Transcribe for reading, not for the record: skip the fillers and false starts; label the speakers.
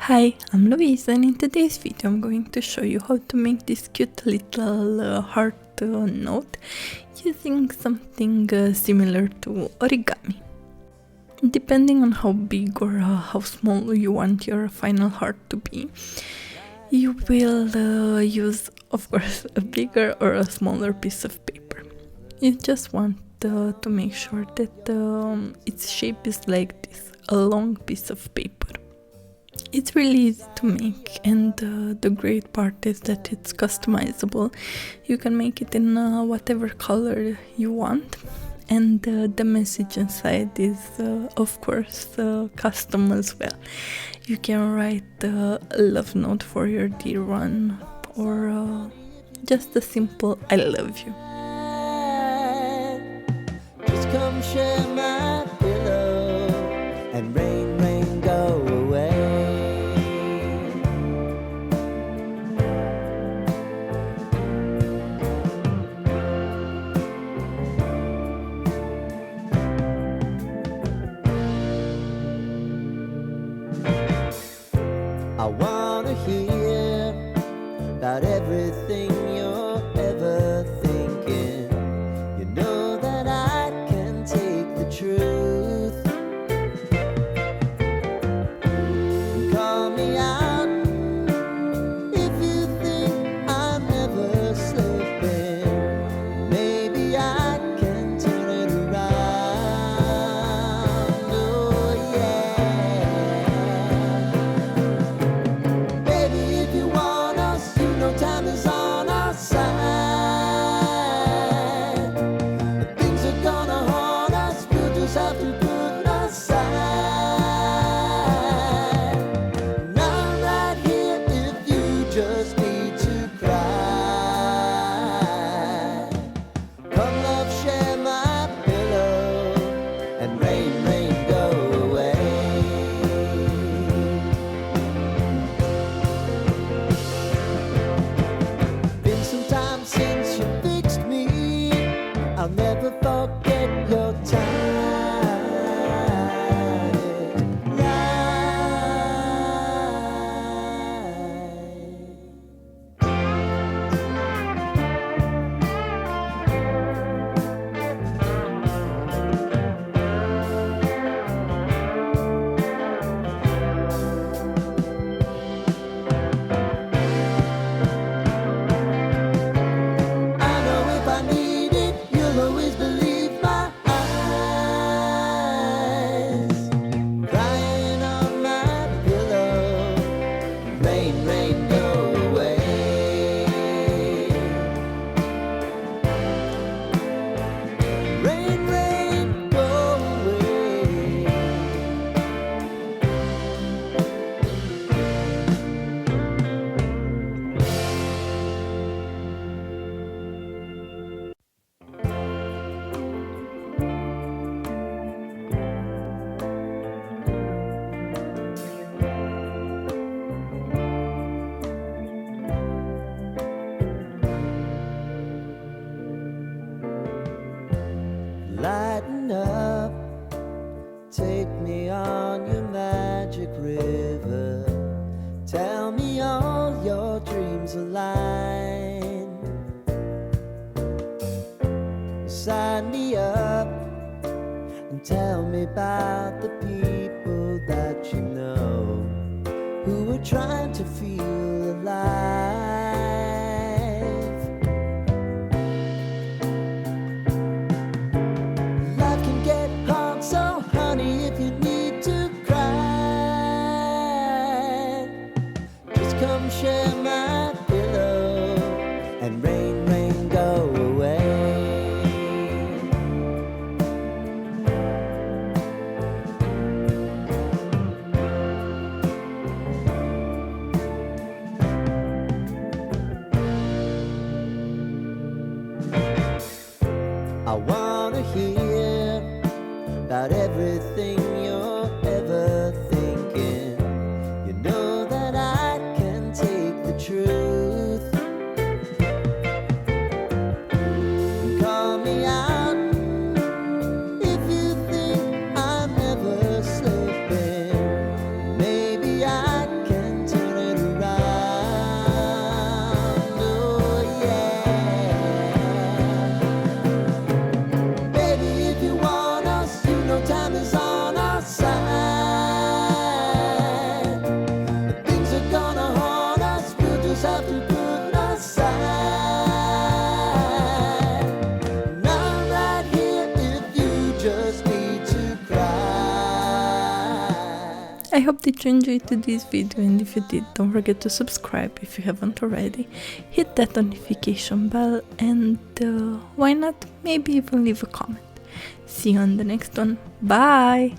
Speaker 1: Hi, I'm Luiza, and in today's video I'm going to show you how to make this cute little heart note using something similar to origami. Depending on how big or how small you want your final heart to be, you will use, of course, a bigger or a smaller piece of paper. You just want to make sure that its shape is like this, a long piece of paper. It's really easy to make, and the great part is that it's customizable. You can make it in whatever color you want, and the message inside is of course custom as well. You can write a love note for your dear one, or just a simple I love you.
Speaker 2: Just come share my pillow and rain, rain, go away. I wanna hear about everything you're ever thinking. You know that I can take the truth. Call me out if you think I'm never slipping. Maybe I can turn it around. Oh yeah. Baby, if you want us, you know time is on our side. If things are gonna haunt us, we'll just have to put aside. And I'm right here if you just need to cry. Come love, share my pillow, and rain, rain, go away. Been some time since you fixed me. I'll never forget your I know if I need it, you'll always believe my eyes. Crying on my pillow, rain, rain, go away. Rain, rain, go away. Lighten up, take me on your magic river. Tell me all your dreams align. Sign me up and tell me about the people that you know who are trying to feel alive. Life can get hard, so honey, if you need to cry, just come share my pillow and rain, rain, go away. 'Cause
Speaker 1: I hope that you enjoyed this video, and if you did, don't forget to subscribe if you haven't already. Hit that notification bell, and why not, maybe even leave a comment. See you on the next one. Bye!